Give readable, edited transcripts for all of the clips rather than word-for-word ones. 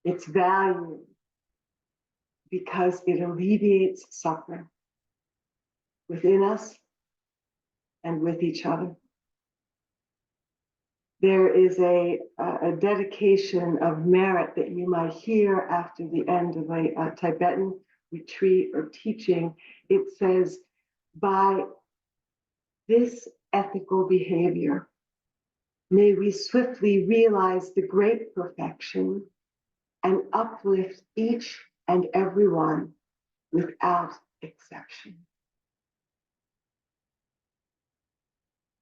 It's valued because it alleviates suffering within us and with each other. There is a dedication of merit that you might hear after the end of a Tibetan retreat or teaching. It says, by this ethical behavior, may we swiftly realize the great perfection and uplift each and every one without exception.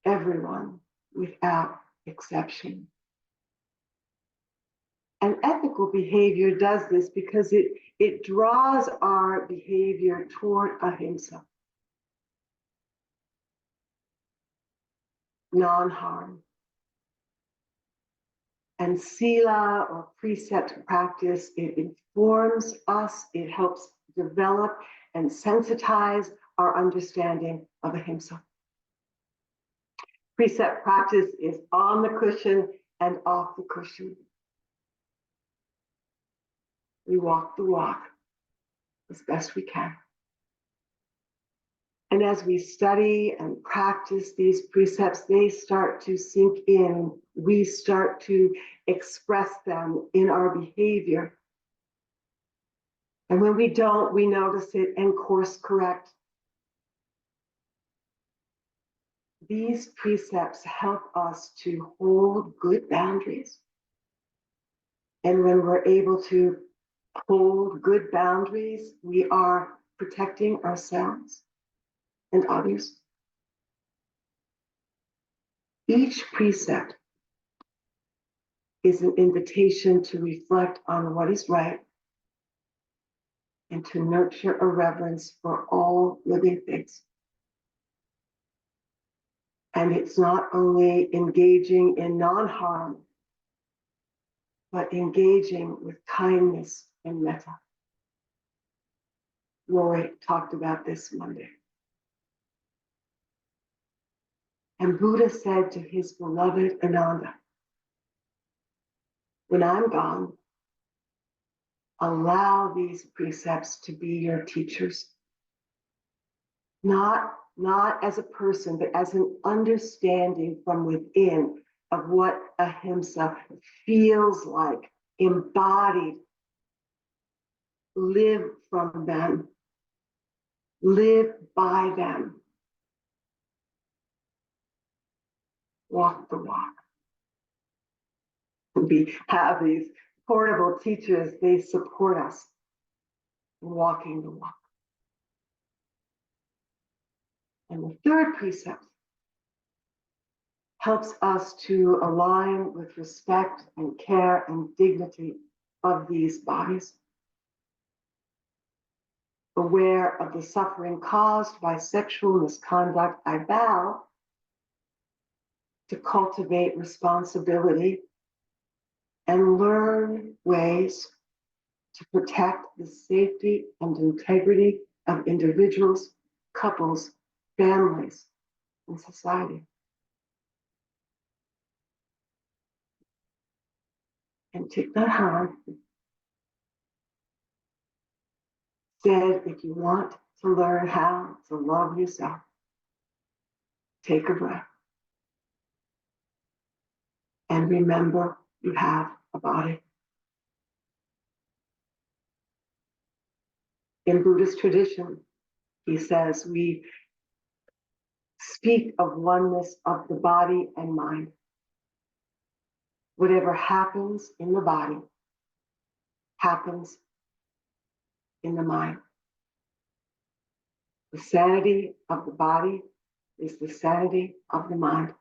Everyone without exception. And ethical behavior does this because it draws our behavior toward ahimsa, non-harm. And sila, or precept practice, it informs us, it helps develop and sensitize our understanding of ahimsa. Precept practice is on the cushion and off the cushion. We walk the walk as best we can. And as we study and practice these precepts, they start to sink in. We start to express them in our behavior. And when we don't, we notice it and course correct. These precepts help us to hold good boundaries. And when we're able to hold good boundaries, we are protecting ourselves and others. Each precept is an invitation to reflect on what is right and to nurture a reverence for all living things. And it's not only engaging in non-harm, but engaging with kindness and metta. Roy talked about this Monday. And Buddha said to his beloved Ananda, when I'm gone, allow these precepts to be your teachers. Not as a person, but as an understanding from within of what ahimsa feels like, embodied. Live from them. Live by them. Walk the walk. We have these portable teachers, they support us in walking the walk. And the third precept helps us to align with respect and care and dignity of these bodies. Aware of the suffering caused by sexual misconduct, I vow to cultivate responsibility and learn ways to protect the safety and integrity of individuals, couples, families, and society. And Thich Nhat Hanh said, if you want to learn how to love yourself, take a breath. And remember, you have a body. In Buddhist tradition, he says, we speak of oneness of the body and mind. Whatever happens in the body happens in the mind. The sanity of the body is the sanity of the mind.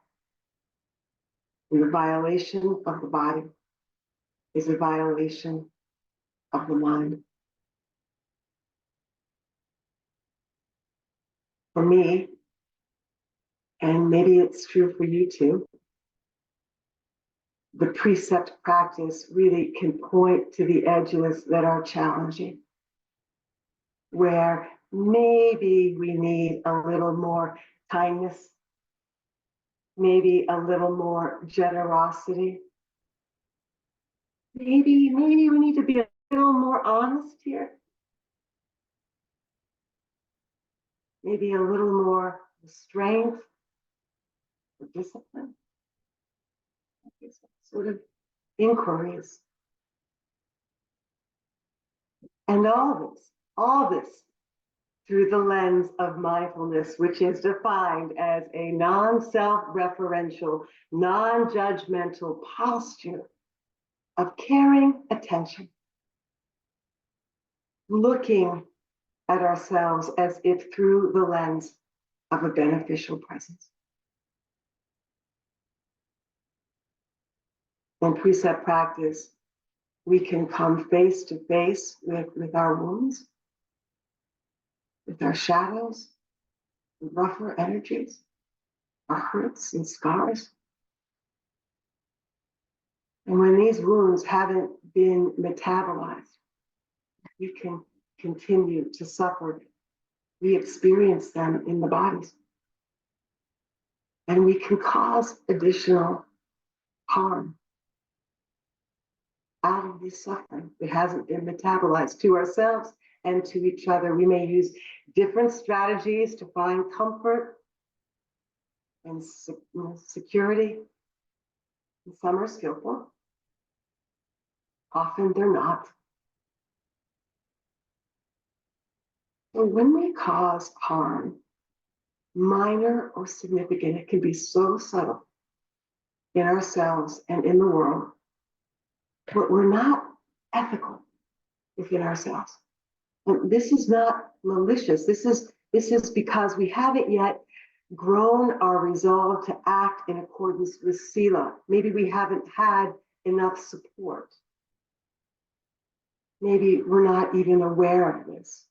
And the violation of the body is a violation of the mind. For me, and maybe it's true for you too, the precept practice really can point to the edges that are challenging, where maybe we need a little more kindness, maybe a little more generosity, maybe we need to be a little more honest here. Maybe a little more strength or discipline. Sort of inquiries. And all this through the lens of mindfulness, which is defined as a non-self-referential, non-judgmental posture of caring attention, looking at ourselves as if through the lens of a beneficial presence. In precept practice, we can come face to face with our wounds, with our shadows, with rougher energies, our hurts and scars. And when these wounds haven't been metabolized, we can continue to suffer. We experience them in the bodies. And we can cause additional harm out of this suffering that hasn't been metabolized to ourselves and to each other. We may use different strategies to find comfort and security. And some are skillful. Often they're not. So when we cause harm, minor or significant, it can be so subtle in ourselves and in the world, but we're not ethical within ourselves. And this is not malicious. This is because we haven't yet grown our resolve to act in accordance with sila. Maybe we haven't had enough support. Maybe we're not even aware of this.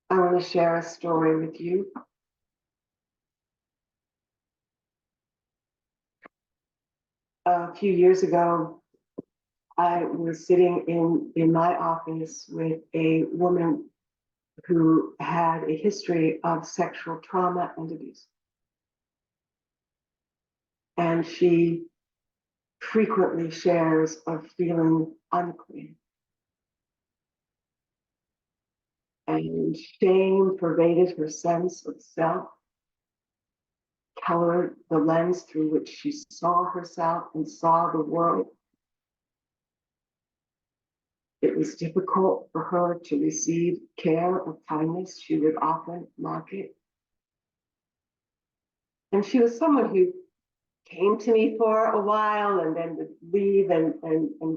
I want to share a story with you. A few years ago, I was sitting in my office with a woman who had a history of sexual trauma and abuse. And she frequently shares of feeling unclean. And shame pervaded her sense of self, colored the lens through which she saw herself and saw the world. It was difficult for her to receive care or kindness. She would often mock it. And she was someone who came to me for a while and then would leave and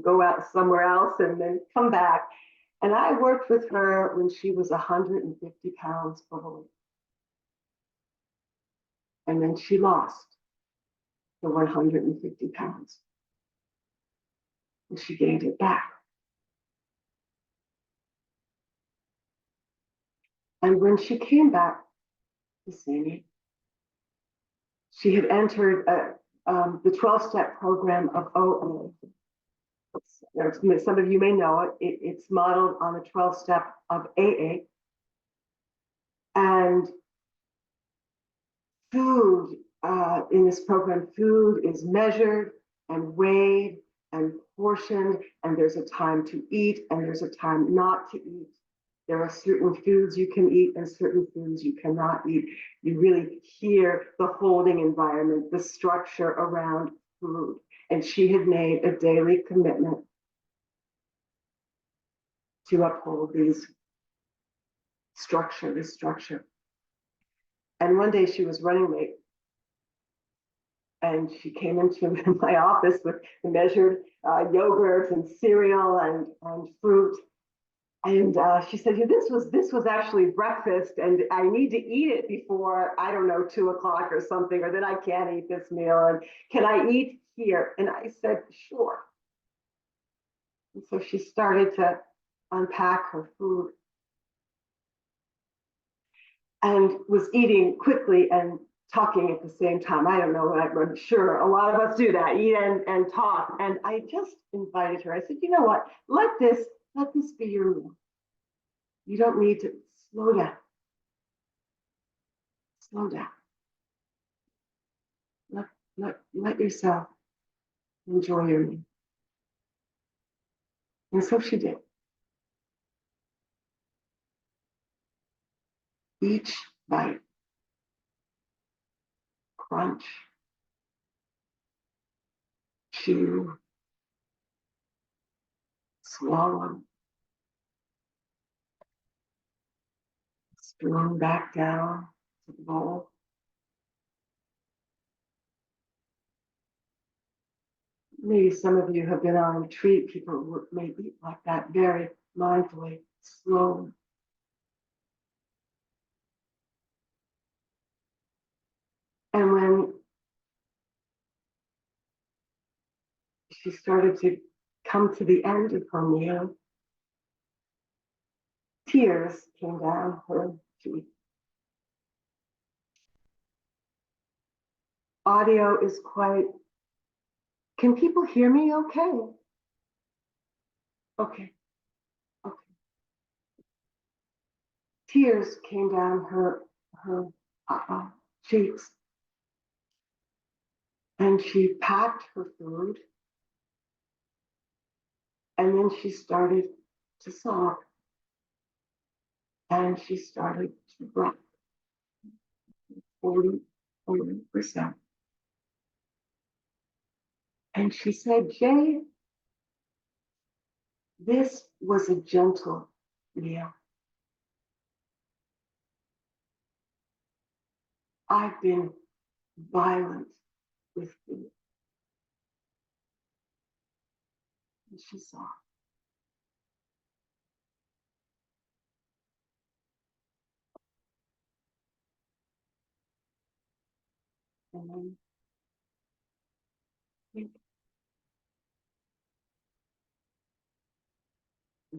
go out somewhere else and then come back. And I worked with her when she was 150 pounds overweight. And then she lost the 150 pounds. And she gained it back. And when she came back to see me, she had entered the 12-step program of OA. Some of you may know it. It's modeled on the 12-step of AA. And food in this program, food is measured and weighed and portioned, and there's a time to eat and there's a time not to eat. There are certain foods you can eat and certain foods you cannot eat. You really hear the holding environment, the structure around food. And she had made a daily commitment to uphold this structure. And one day she was running late. And she came into my office with measured yogurt and cereal and fruit. And she said, this was actually breakfast, and I need to eat it before, I don't know, 2 o'clock or something, or then I can't eat this meal. And can I eat here? And I said, sure. And so she started to unpack her food and was eating quickly and talking at the same time. I don't know, I'm sure a lot of us do that, eat and talk. And I just invited her. I said, you know what? Let this be your meal. You don't need to slow down. slow down. Let yourself enjoy your meal. And so she did. Each bite, crunch, chew, swallow, spoon back down to the bowl. Maybe some of you have been on retreat. People may eat like that very mindfully, slowly. And when she started to come to the end of her meal, tears came down her cheek. Audio is quite. Can people hear me okay? Okay. Okay. Tears came down her cheeks. And she packed her food. And then she started to sob. And she started to breath 40%. And she said, Jay, this was a gentle meal. I've been violent with food. And she saw. And then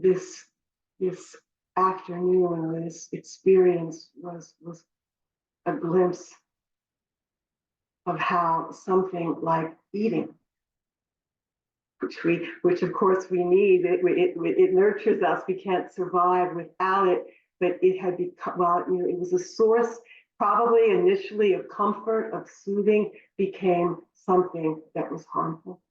this afternoon or this experience was a glimpse of how something like eating, which of course we need, it nurtures us. We can't survive without it. But it had become, well, it was a source probably initially of comfort, of soothing, became something that was harmful.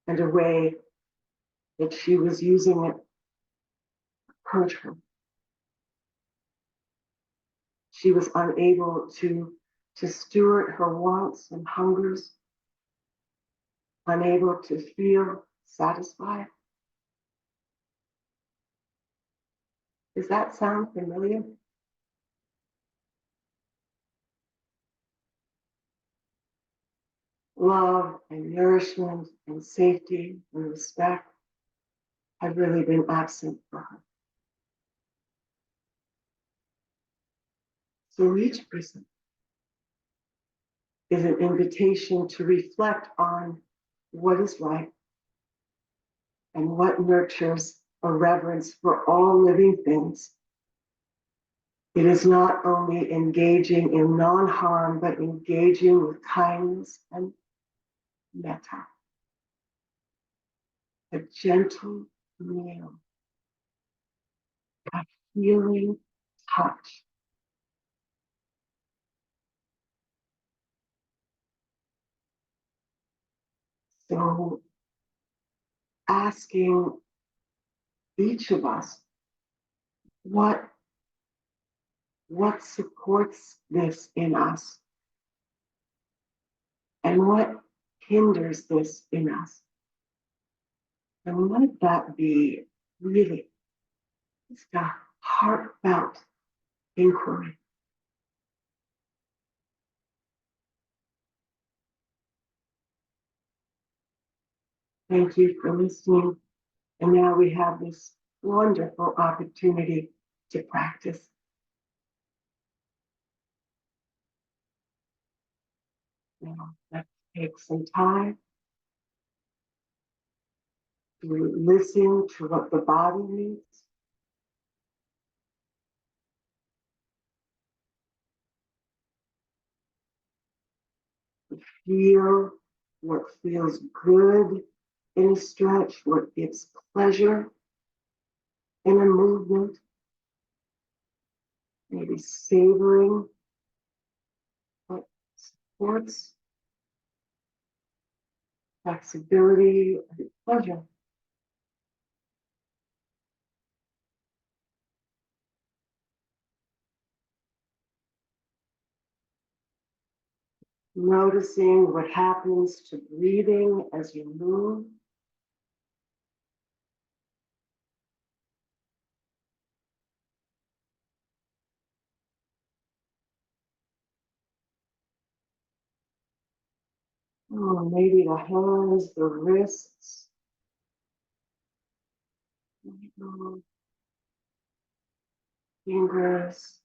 And a way that she was using it hurt her. She was unable to steward her wants and hungers, unable to feel satisfied. Does that sound familiar? Love and nourishment and safety and respect had really been absent for her. So each person is an invitation to reflect on what is right and what nurtures a reverence for all living things. It is not only engaging in non-harm, but engaging with kindness and metta. A gentle meal, a healing touch. So asking each of us, what supports this in us? And what hinders this in us? And let that be really just a heartfelt inquiry. Thank you for listening. And now we have this wonderful opportunity to practice. Now, let's take some time to listen to what the body needs. To feel what feels good in a stretch, what gives pleasure in a movement. maybe savoring what supports flexibility and pleasure. Noticing what happens to breathing as you move. Oh, maybe the hands, the wrists, fingers.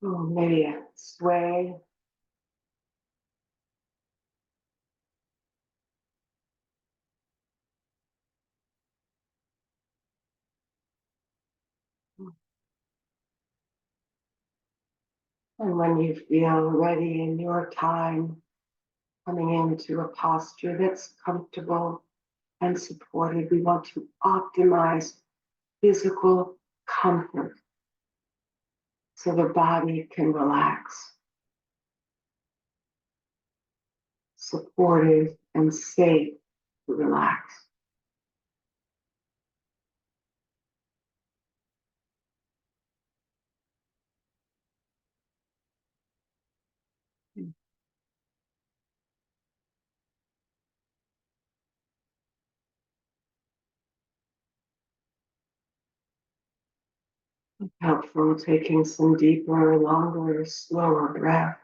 Oh, maybe a sway. And when you feel ready in your time, coming into a posture that's comfortable and supported, we want to optimize physical comfort so the body can relax, supported and safe to relax. Helpful taking some deeper, longer, slower breaths.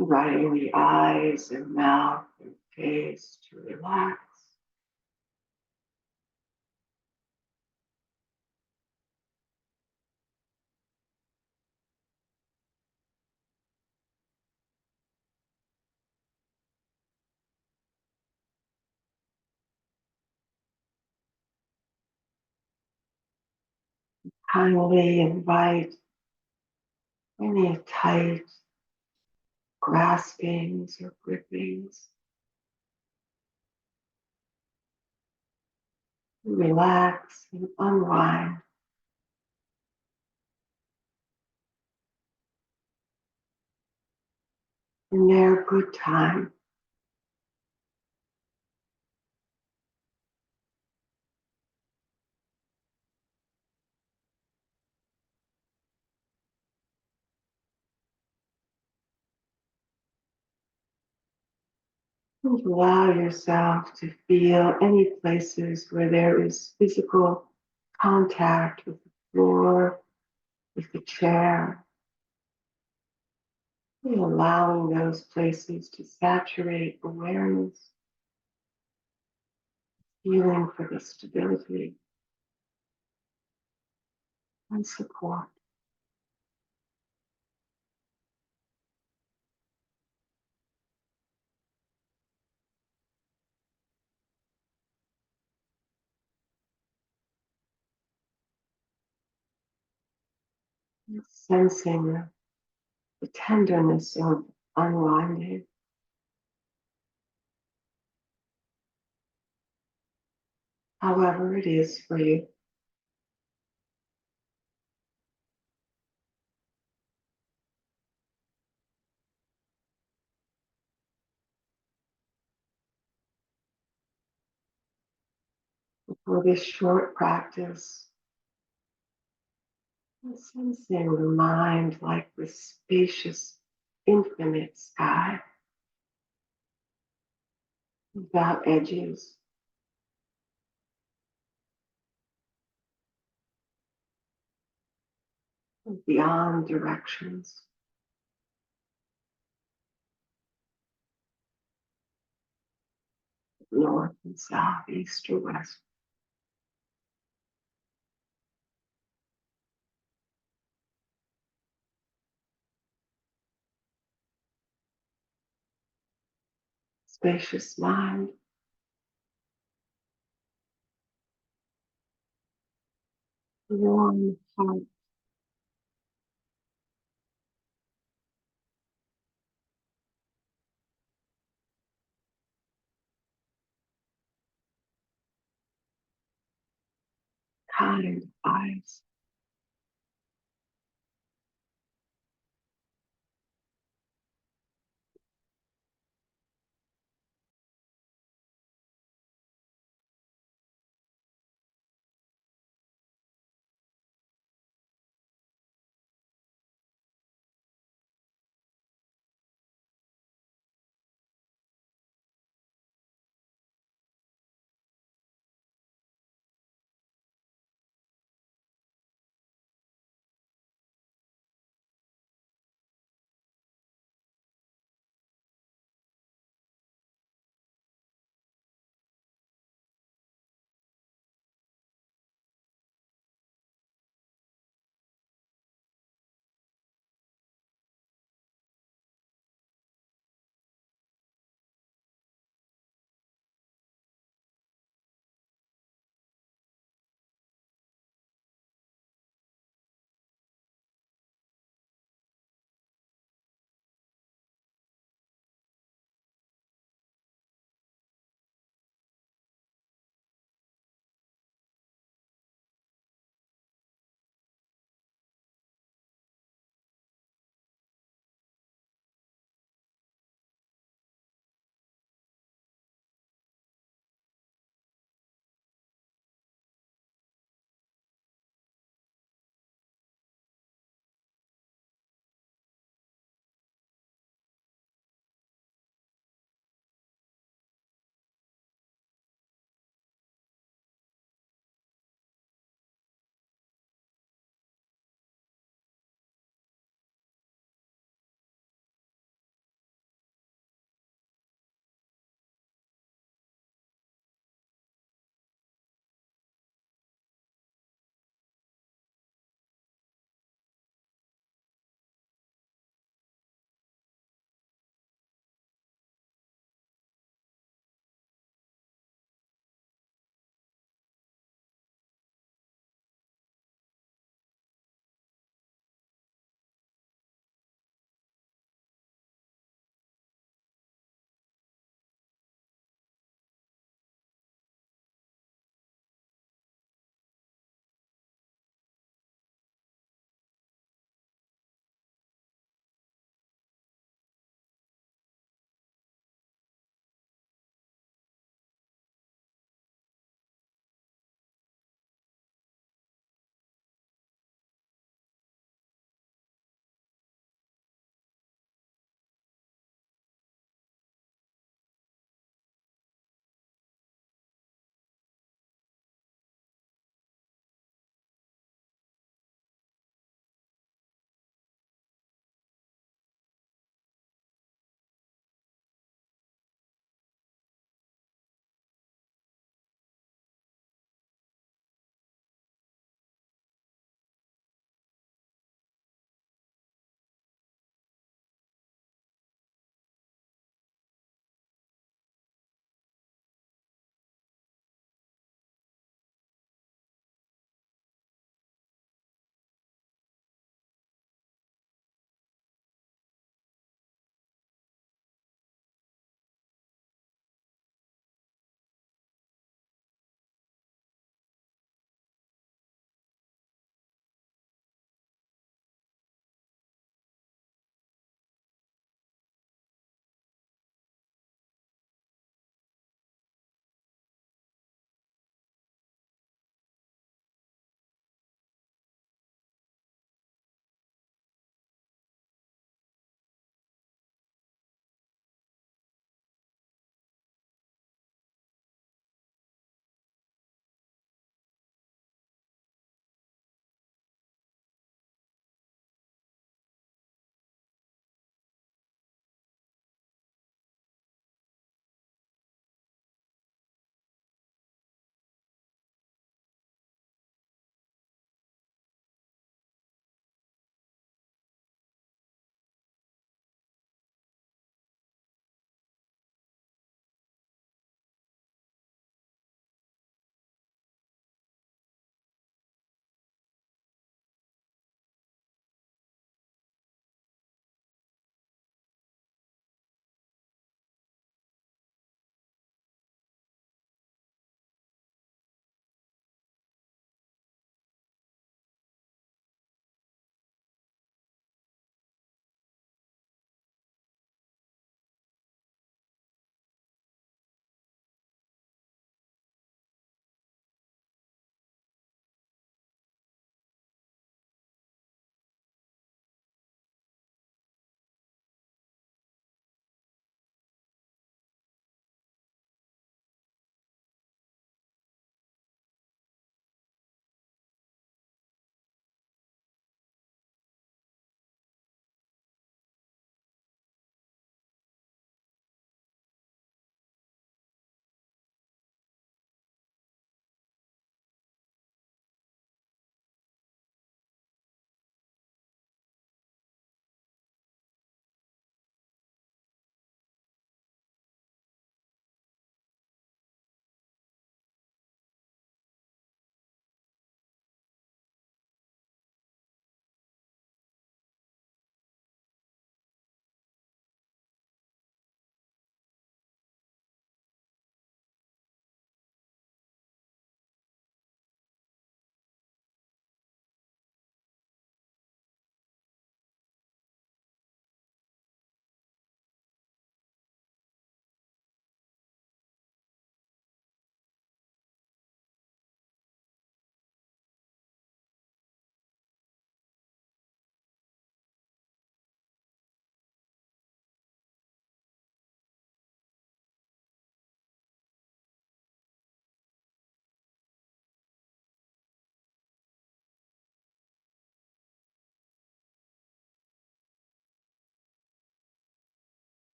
Inviting the eyes and mouth and face to relax. Kindly invite any tight graspings or grippings. Relax and unwind. In their good time. And allow yourself to feel any places where there is physical contact with the floor, with the chair. And allowing those places to saturate awareness, feeling for the stability and support. And sensing the tenderness of unwinding. However it is for you. For this short practice, sensing the mind like the spacious, infinite sky without edges, beyond directions. north and south, east or west. Spacious mind, warm heart, kind eyes.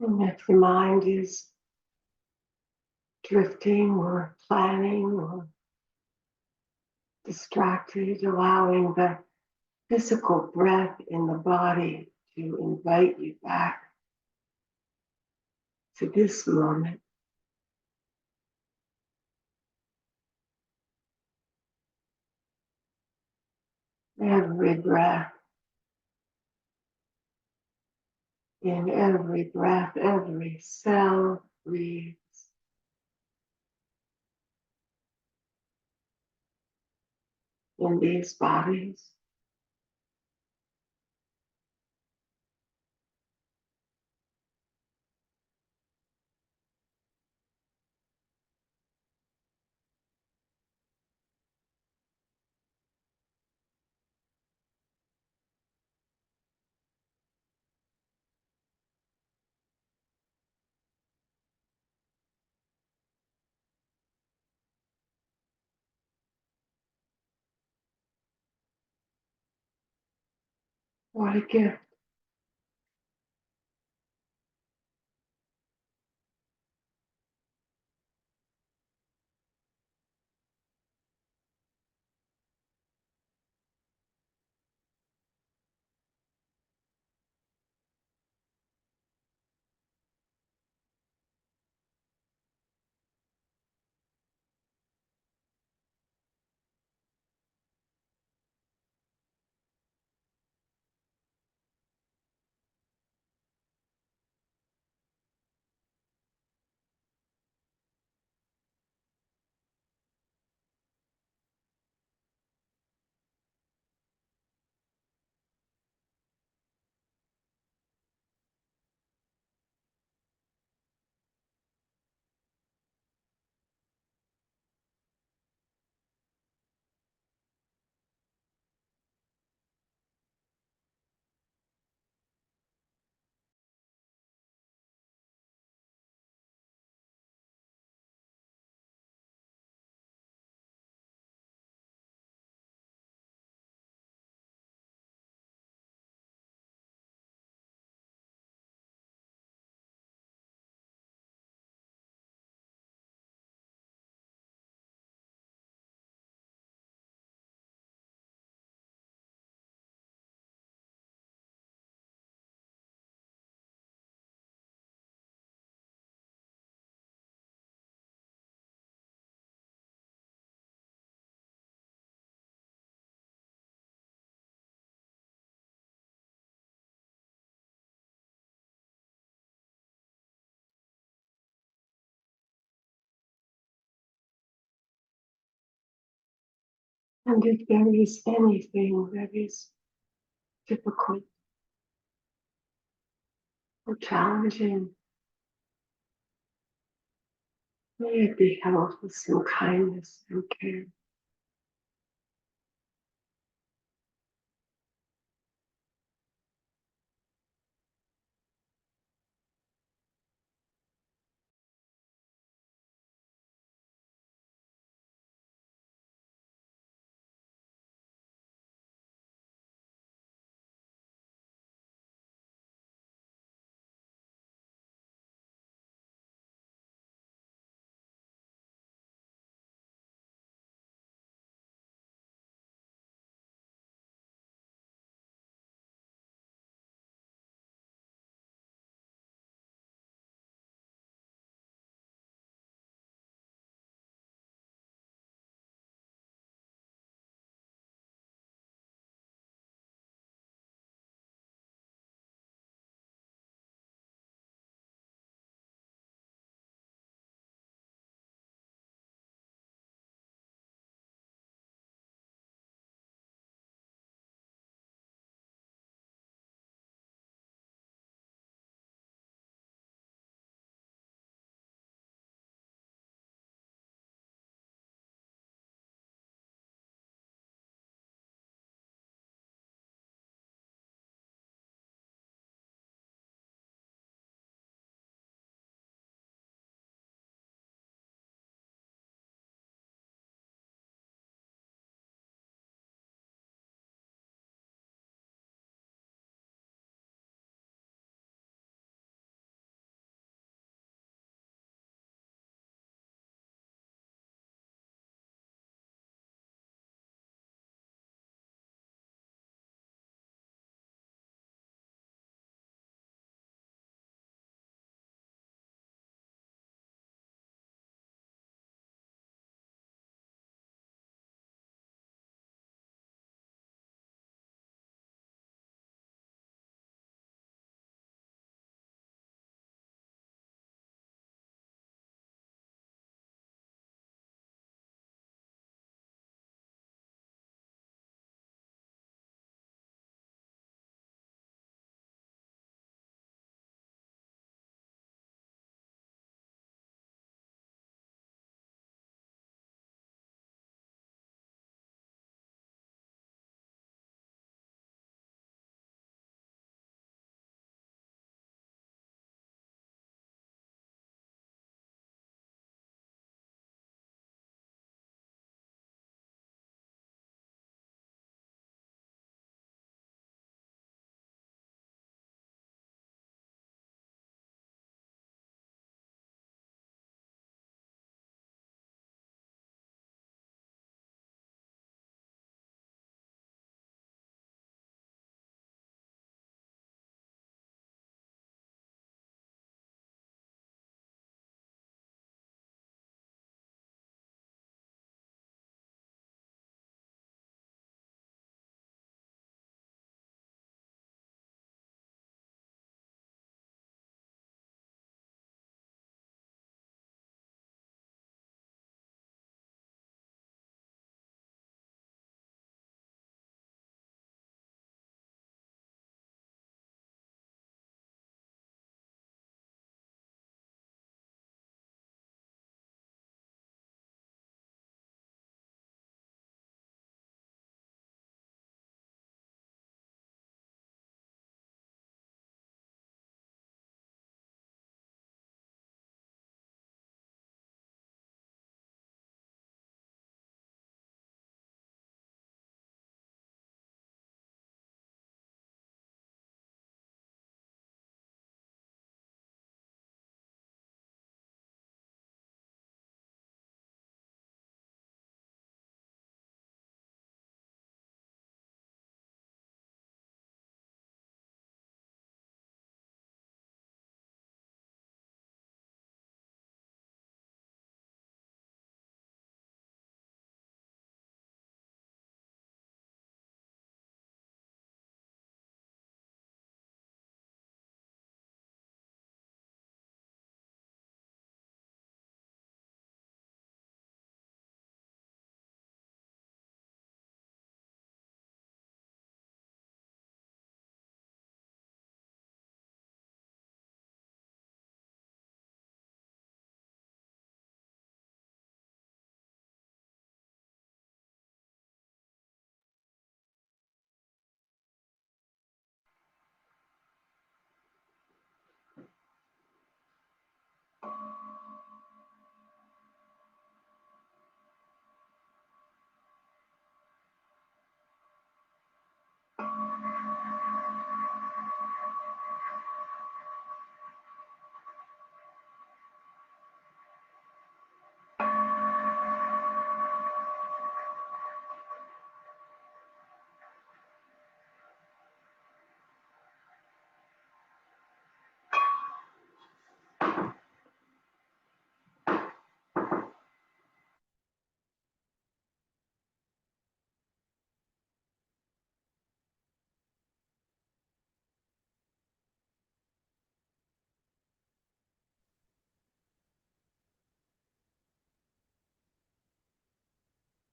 And if the mind is drifting or planning or distracted, allowing the physical breath in the body to invite you back to this moment. Every breath, in every breath, every cell breathes. In these bodies. What a gift. And if there is anything that is difficult or challenging, may it be held with some kindness and care.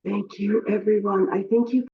Thank you, everyone. I think you